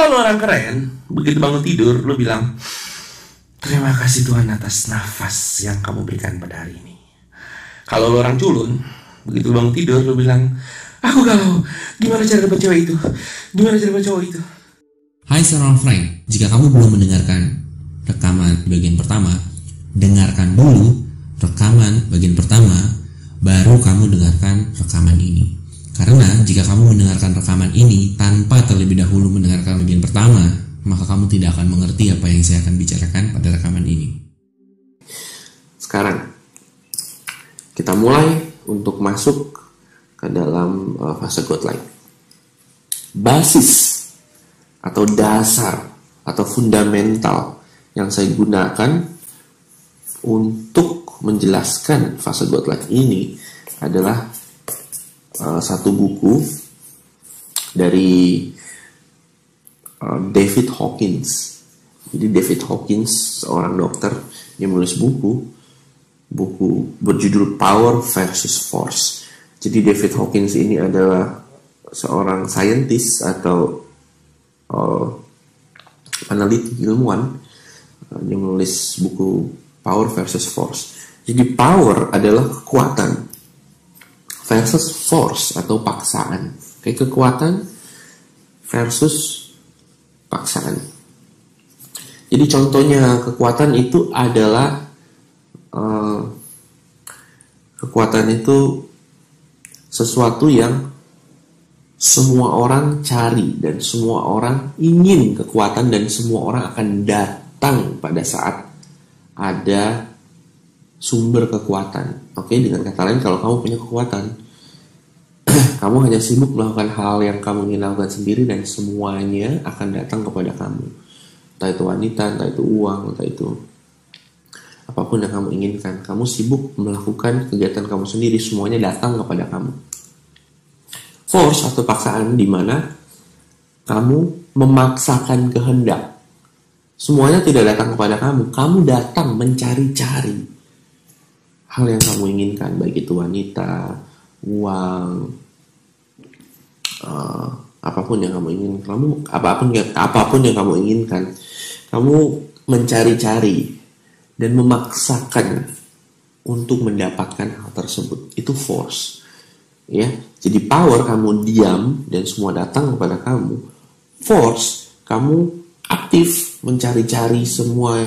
Kalau lo orang keren, begitu bangun tidur, lo bilang, terima kasih Tuhan atas nafas yang kamu berikan pada hari ini. Kalau lo orang culun, begitu bangun tidur, lo bilang, aku galau, gimana cara dapat cewek itu? Gimana cara dapat cowok itu? Hai seorang Frank, jika kamu belum mendengarkan rekaman bagian pertama, dengarkan dulu rekaman bagian pertama, baru kamu dengarkan rekaman ini. Karena jika kamu mendengarkan rekaman ini tanpa terlebih dahulu mendengarkan bagian pertama, maka kamu tidak akan mengerti apa yang saya akan bicarakan pada rekaman ini. Sekarang kita mulai untuk masuk ke dalam fase godlike. Basis atau dasar atau fundamental yang saya gunakan untuk menjelaskan fase godlike ini adalah satu buku dari David Hawkins. Jadi David Hawkins seorang dokter yang menulis buku berjudul Power versus Force. Jadi David Hawkins ini adalah seorang saintis atau peneliti ilmuwan yang menulis buku Power versus Force. Jadi power adalah kekuatan versus force atau paksaan. Kayak kekuatan versus paksaan. Jadi contohnya kekuatan itu adalah kekuatan itu sesuatu yang semua orang cari dan semua orang ingin kekuatan dan semua orang akan datang pada saat ada sumber kekuatan. Oke, dengan kata lain, kalau kamu punya kekuatan, kamu hanya sibuk melakukan hal yang kamu ingin lakukan sendiri dan semuanya akan datang kepada kamu. Entah itu wanita, entah itu uang, entah itu apapun yang kamu inginkan. Kamu sibuk melakukan kegiatan kamu sendiri, semuanya datang kepada kamu. Force atau paksaan di mana kamu memaksakan kehendak. Semuanya tidak datang kepada kamu. Kamu datang mencari-cari hal yang kamu inginkan, baik itu wanita, uang, apapun yang kamu inginkan. Apapun yang kamu inginkan, kamu mencari-cari dan memaksakan untuk mendapatkan hal tersebut. Itu force, ya. Jadi power, kamu diam dan semua datang kepada kamu. Force, kamu aktif mencari-cari semua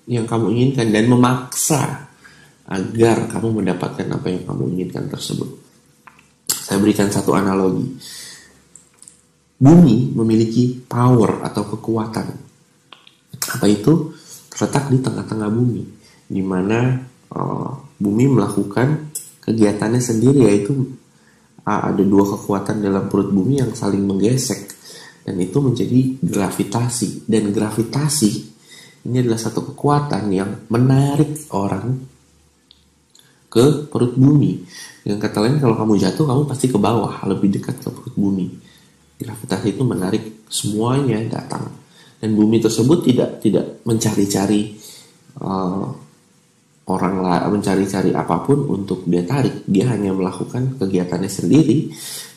yang kamu inginkan dan memaksa agar kamu mendapatkan apa yang kamu inginkan tersebut. Saya berikan satu analogi. Bumi memiliki power atau kekuatan. Apa itu? Terletak di tengah-tengah bumi, di mana bumi melakukan kegiatannya sendiri, yaitu ada dua kekuatan dalam perut bumi yang saling menggesek, dan itu menjadi gravitasi. Dan gravitasi ini adalah satu kekuatan yang menarik orang ke perut bumi. Dengan kata lain, kalau kamu jatuh, kamu pasti ke bawah, lebih dekat ke perut bumi. Gravitasi itu menarik semuanya datang, dan bumi tersebut tidak mencari-cari orang lain, mencari-cari apapun untuk dia tarik. Dia hanya melakukan kegiatannya sendiri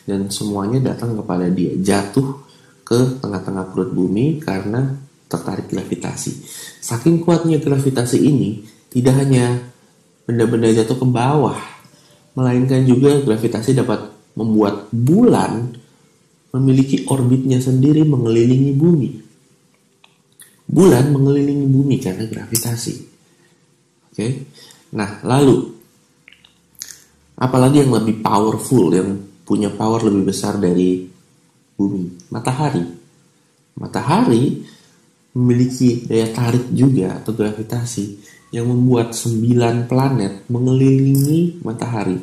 dan semuanya datang kepada dia, jatuh ke tengah-tengah perut bumi karena tertarik gravitasi. Saking kuatnya gravitasi ini, tidak hanya benda-benda jatuh ke bawah, melainkan juga gravitasi dapat membuat bulan memiliki orbitnya sendiri mengelilingi bumi. Bulan mengelilingi bumi karena gravitasi. Oke. Nah, lalu apalagi yang lebih powerful, yang punya power lebih besar dari bumi? Matahari. Matahari memiliki daya tarik juga atau gravitasi yang membuat 9 planet mengelilingi matahari.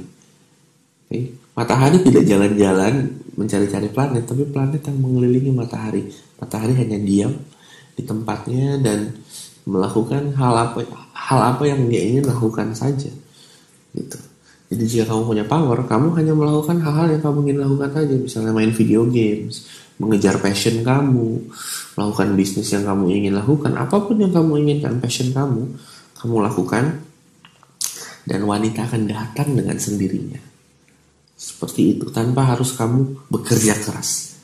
Okay. Matahari tidak jalan-jalan mencari-cari planet, tapi planet yang mengelilingi matahari. Matahari hanya diam di tempatnya dan melakukan hal apa yang dia ingin lakukan saja. Gitu. Jadi jika kamu punya power, kamu hanya melakukan hal-hal yang kamu ingin lakukan saja. Misalnya main video games, mengejar passion kamu, melakukan bisnis yang kamu ingin lakukan, apapun yang kamu inginkan, passion kamu lakukan, dan wanita akan datang dengan sendirinya. Seperti itu, tanpa harus kamu bekerja keras.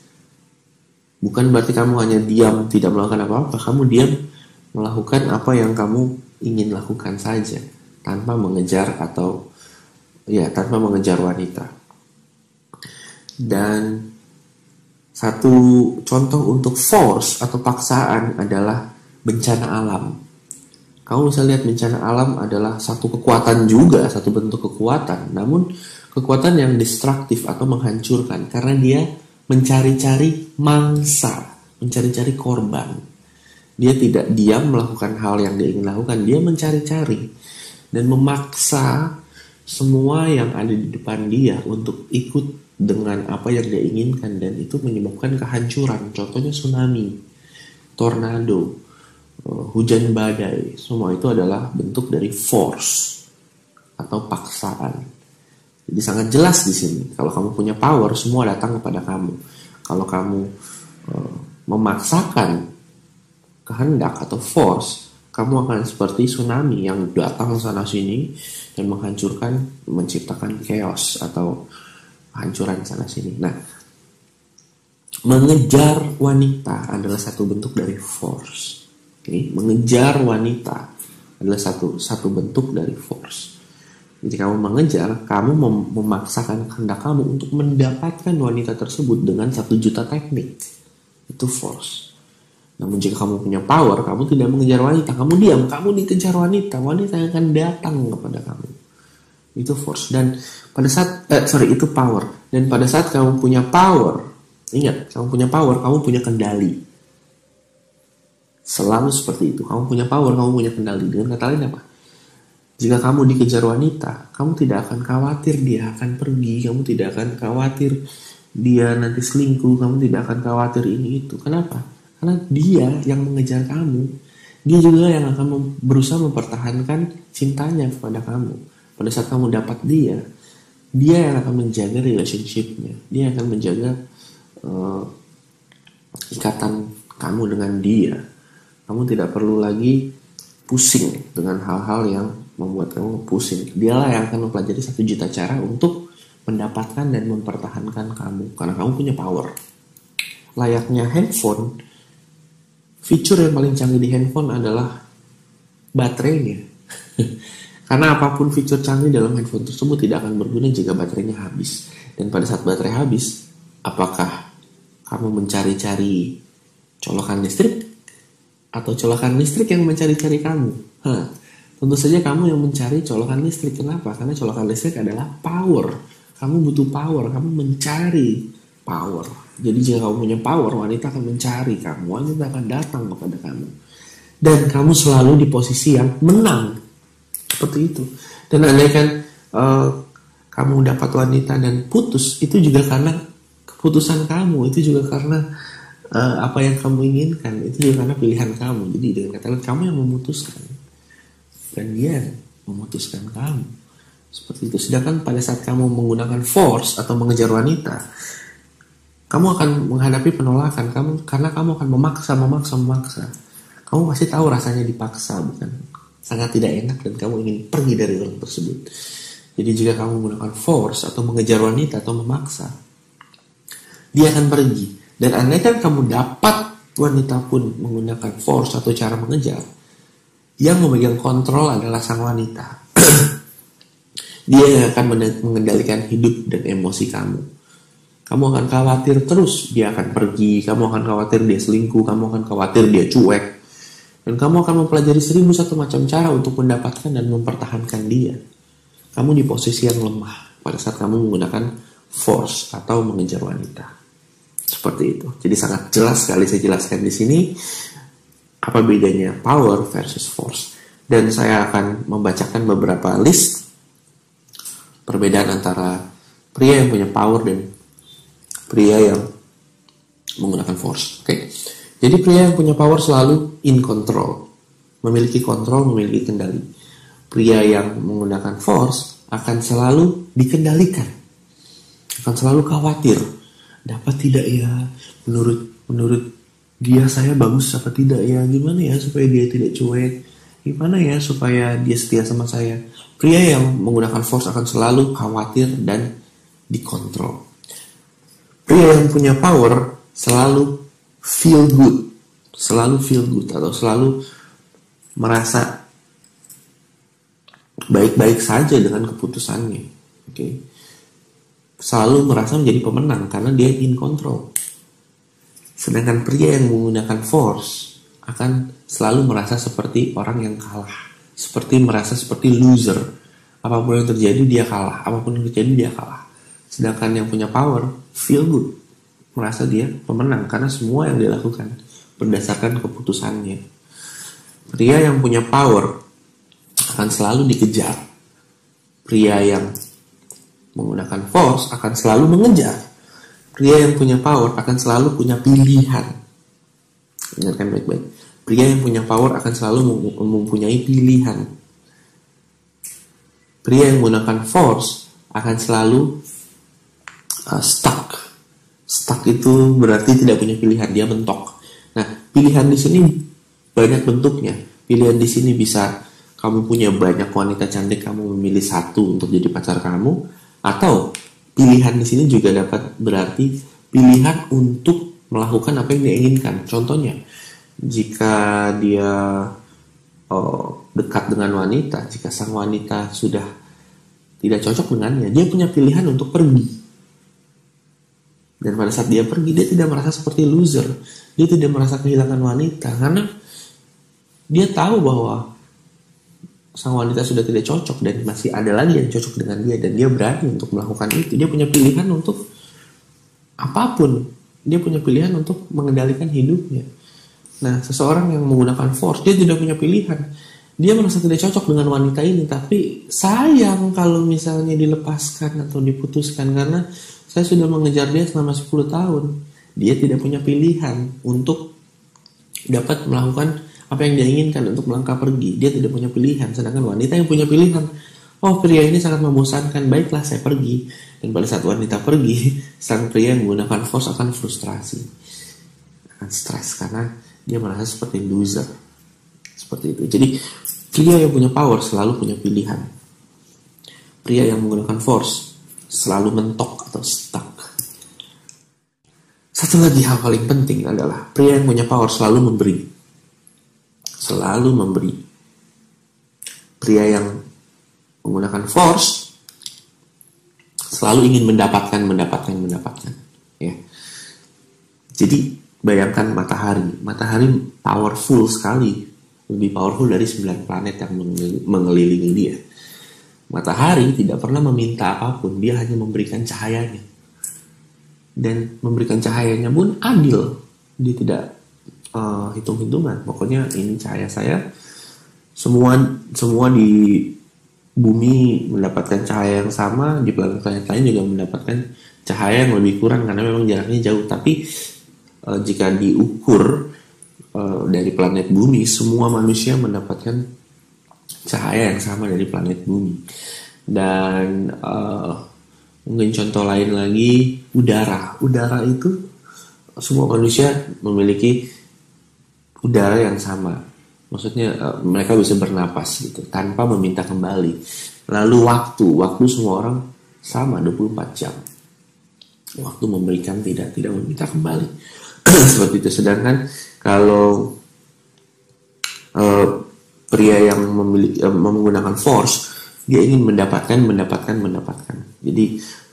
Bukan berarti kamu hanya diam tidak melakukan apa-apa. Kamu diam melakukan apa yang kamu ingin lakukan saja, tanpa mengejar tanpa mengejar wanita. Dan satu contoh untuk force atau paksaan adalah bencana alam. Kamu bisa lihat bencana alam adalah satu kekuatan juga, satu bentuk kekuatan. Namun kekuatan yang destruktif atau menghancurkan, karena dia mencari-cari mangsa, mencari-cari korban. Dia tidak diam melakukan hal yang dia ingin lakukan, dia mencari-cari dan memaksa semua yang ada di depan dia untuk ikut dengan apa yang dia inginkan, dan itu menyebabkan kehancuran. Contohnya tsunami, tornado, hujan badai, semua itu adalah bentuk dari force atau paksaan. Jadi sangat jelas di sini. Kalau kamu punya power, semua datang kepada kamu. Kalau kamu memaksakan kehendak atau force, kamu akan seperti tsunami yang datang sana sini dan menghancurkan, menciptakan chaos atau kehancuran sana sini. Nah, mengejar wanita adalah satu bentuk dari force. Okay? Mengejar wanita adalah satu bentuk dari force. Jadi kamu mengejar, kamu memaksakan kehendak kamu untuk mendapatkan wanita tersebut dengan 1 juta teknik. Itu force. Namun jika kamu punya power, kamu tidak mengejar wanita, kamu diam, kamu dikejar wanita yang akan datang kepada kamu. Itu force. Dan pada saat itu power. Dan pada saat kamu punya power, ingat, kamu punya power, kamu punya kendali. Selalu seperti itu. Kamu punya power, kamu punya kendali. Dengan kata lain apa? Jika kamu dikejar wanita, kamu tidak akan khawatir dia akan pergi, kamu tidak akan khawatir dia nanti selingkuh, kamu tidak akan khawatir ini itu. Kenapa? Karena dia yang mengejar kamu, dia juga yang akan berusaha mempertahankan cintanya kepada kamu. Pada saat kamu dapat dia yang akan menjaga relationship-nya, dia akan menjaga ikatan kamu dengan dia. Kamu tidak perlu lagi pusing dengan hal-hal yang membuat kamu pusing. Dialah yang akan mempelajari 1 juta cara untuk mendapatkan dan mempertahankan kamu, karena kamu punya power. Layaknya handphone, fitur yang paling canggih di handphone adalah baterainya. Karena apapun fitur canggih dalam handphone tersebut tidak akan berguna jika baterainya habis. Dan pada saat baterai habis, apakah kamu mencari-cari colokan listrik atau colokan listrik yang mencari-cari kamu? Tentu saja kamu yang mencari colokan listrik. Kenapa? Karena colokan listrik adalah power. Kamu butuh power, kamu mencari power. Jadi jika kamu punya power, wanita akan mencari kamu, wanita akan datang kepada kamu. Dan kamu selalu di posisi yang menang. Seperti itu. Dan andaikan kamu dapat wanita dan putus, itu juga karena keputusan kamu, itu juga karena apa yang kamu inginkan, itu juga karena pilihan kamu. Jadi dengan kata lain, kamu yang memutuskan. Dan dia memutuskan kamu. Seperti itu. Sedangkan pada saat kamu menggunakan force atau mengejar wanita, kamu akan menghadapi penolakan karena kamu akan memaksa. Kamu pasti tahu rasanya dipaksa, bukan? Sangat tidak enak dan kamu ingin pergi dari orang tersebut. Jadi jika kamu menggunakan force atau mengejar wanita atau memaksa, dia akan pergi. Dan andaikan kamu dapat wanita pun menggunakan force atau cara mengejar, yang memegang kontrol adalah sang wanita. Dia yang akan mengendalikan hidup dan emosi kamu. Kamu akan khawatir terus dia akan pergi, kamu akan khawatir dia selingkuh, kamu akan khawatir dia cuek. Dan kamu akan mempelajari 1001 macam cara untuk mendapatkan dan mempertahankan dia. Kamu di posisi yang lemah pada saat kamu menggunakan force atau mengejar wanita. Seperti itu. Jadi sangat jelas sekali saya jelaskan di sini apa bedanya power versus force. Dan saya akan membacakan beberapa list perbedaan antara pria yang punya power dan pria yang menggunakan force. Oke. Jadi pria yang punya power selalu in control, memiliki kontrol, memiliki kendali. Pria yang menggunakan force akan selalu dikendalikan, akan selalu khawatir, dapat tidak ya, menurut dia saya bagus apa tidak ya, gimana ya supaya dia tidak cuek, gimana ya supaya dia setia sama saya. Pria yang menggunakan force akan selalu khawatir dan dikontrol. Pria yang punya power selalu feel good, selalu feel good atau selalu merasa baik-baik saja dengan keputusannya. Oke. Selalu merasa menjadi pemenang karena dia in control. Sedangkan pria yang menggunakan force akan selalu merasa seperti orang yang kalah, seperti merasa seperti loser. Apapun yang terjadi dia kalah, apapun yang terjadi dia kalah. Sedangkan yang punya power feel good, merasa dia pemenang karena semua yang dia lakukan berdasarkan keputusannya. Pria yang punya power akan selalu dikejar. Pria yang menggunakan force akan selalu mengejar. Pria yang punya power akan selalu punya pilihan. Ingatkan baik-baik. Pria yang punya power akan selalu mempunyai pilihan. Pria yang menggunakan force akan selalu stuck. Stuck itu berarti tidak punya pilihan, dia mentok. Nah, pilihan di sini banyak bentuknya. Pilihan di sini bisa kamu punya banyak wanita cantik, kamu memilih satu untuk jadi pacar kamu, atau pilihan di sini juga dapat berarti pilihan untuk melakukan apa yang dia inginkan. Contohnya, jika dia dekat dengan wanita, jika sang wanita sudah tidak cocok dengannya, dia punya pilihan untuk pergi. Dan pada saat dia pergi, dia tidak merasa seperti loser, dia tidak merasa kehilangan wanita, karena dia tahu bahwa sang wanita sudah tidak cocok dan masih ada lagi yang cocok dengan dia, dan dia berani untuk melakukan itu. Dia punya pilihan untuk apapun, dia punya pilihan untuk mengendalikan hidupnya. Nah, seseorang yang menggunakan force, dia tidak punya pilihan. Dia merasa tidak cocok dengan wanita ini, tapi sayang kalau misalnya dilepaskan atau diputuskan, karena saya sudah mengejar dia selama 10 tahun. Dia tidak punya pilihan untuk dapat melakukan apa yang dia inginkan, untuk melangkah pergi. Dia tidak punya pilihan. Sedangkan wanita yang punya pilihan, oh pria ini sangat membosankan, baiklah saya pergi. Dan pada saat wanita pergi, sang pria yang menggunakan force akan frustrasi, akan stres, karena dia merasa seperti loser. Seperti itu. Jadi pria yang punya power selalu punya pilihan. Pria yang menggunakan force selalu mentok atau stuck. Satu lagi hal paling penting adalah pria yang punya power selalu memberi. Selalu memberi. Pria yang menggunakan force selalu ingin mendapatkan. Ya. Jadi bayangkan matahari powerful sekali, lebih powerful dari 9 planet yang mengelilingi dia. Matahari tidak pernah meminta apapun, dia hanya memberikan cahayanya, dan memberikan cahayanya pun adil. Dia tidak hitung-hitungan, pokoknya ini cahaya saya. Semua di bumi mendapatkan cahaya yang sama, di planet-planet lain juga mendapatkan cahaya yang lebih kurang karena memang jaraknya jauh. Tapi jika diukur dari planet bumi, semua manusia mendapatkan cahaya yang sama dari planet bumi. Dan mungkin contoh lain lagi, udara itu semua manusia memiliki udara yang sama. Maksudnya mereka bisa bernapas gitu tanpa meminta kembali. Lalu waktu semua orang sama, 24 jam. Waktu memberikan, tidak meminta kembali. Seperti itu. Sedangkan kalau pria yang menggunakan force, dia ingin mendapatkan. Jadi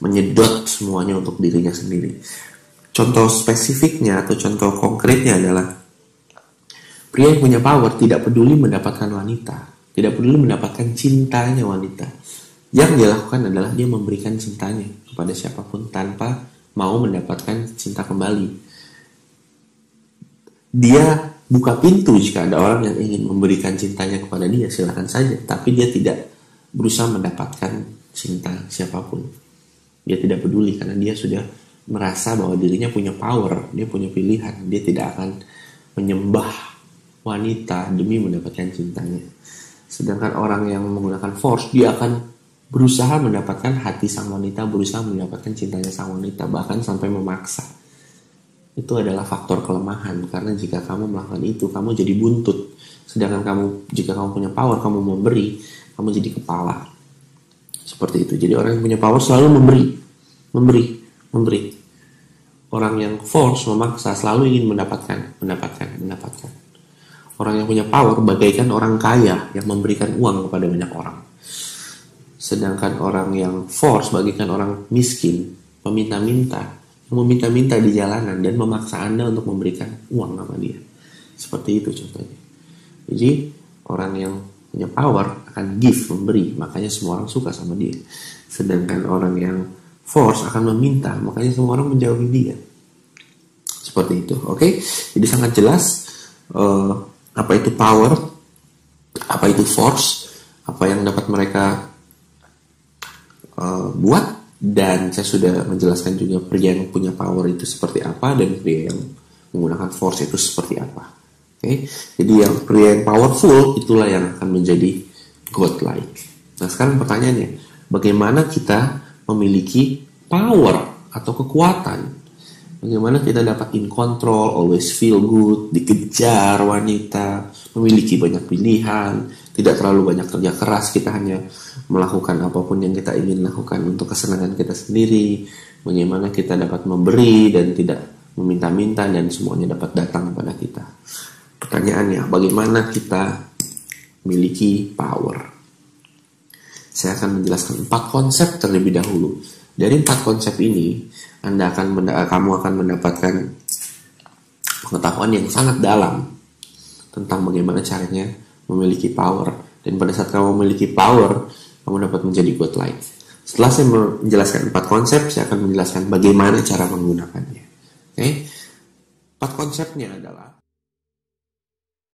menyedot semuanya untuk dirinya sendiri. Contoh spesifiknya atau contoh konkretnya adalah pria yang punya power tidak peduli mendapatkan wanita, tidak peduli mendapatkan cintanya wanita. Yang dia lakukan adalah dia memberikan cintanya kepada siapapun tanpa mau mendapatkan cinta kembali. Dia buka pintu jika ada orang yang ingin memberikan cintanya kepada dia, silakan saja. Tapi dia tidak berusaha mendapatkan cinta siapapun. Dia tidak peduli karena dia sudah merasa bahwa dirinya punya power, dia punya pilihan. Dia tidak akan menyembah wanita demi mendapatkan cintanya. Sedangkan orang yang menggunakan force, dia akan berusaha mendapatkan hati sang wanita, berusaha mendapatkan cintanya sang wanita, bahkan sampai memaksa. Itu adalah faktor kelemahan, karena jika kamu melakukan itu, kamu jadi buntut. Sedangkan jika kamu punya power, kamu memberi, kamu jadi kepala. Seperti itu. Jadi orang yang punya power selalu memberi. Orang yang force, memaksa, selalu ingin mendapatkan. Orang yang punya power bagaikan orang kaya yang memberikan uang kepada banyak orang. Sedangkan orang yang force bagaikan orang miskin, meminta-minta, yang meminta-minta di jalanan dan memaksa Anda untuk memberikan uang sama dia. Seperti itu contohnya. Jadi orang yang punya power akan give, memberi, makanya semua orang suka sama dia. Sedangkan orang yang force akan meminta, makanya semua orang menjauhi dia. Seperti itu, oke? Jadi sangat jelas apa itu power, apa itu force, apa yang dapat mereka buat, dan saya sudah menjelaskan juga pria yang punya power itu seperti apa dan pria yang menggunakan force itu seperti apa. Oke? Jadi yang pria yang powerful itulah yang akan menjadi godlike. Nah sekarang pertanyaannya, bagaimana kita memiliki power atau kekuatan? Bagaimana kita dapat in control, always feel good, dikejar wanita, memiliki banyak pilihan, tidak terlalu banyak kerja keras, kita hanya melakukan apapun yang kita ingin lakukan untuk kesenangan kita sendiri. Bagaimana kita dapat memberi dan tidak meminta-minta dan semuanya dapat datang kepada kita. Pertanyaannya, bagaimana kita memiliki power? Saya akan menjelaskan 4 konsep terlebih dahulu. Dari 4 konsep ini, kamu akan mendapatkan pengetahuan yang sangat dalam tentang bagaimana caranya memiliki power. Dan pada saat kamu memiliki power, kamu dapat menjadi godlike. Setelah saya menjelaskan 4 konsep, saya akan menjelaskan bagaimana cara menggunakannya. Oke? 4 konsepnya adalah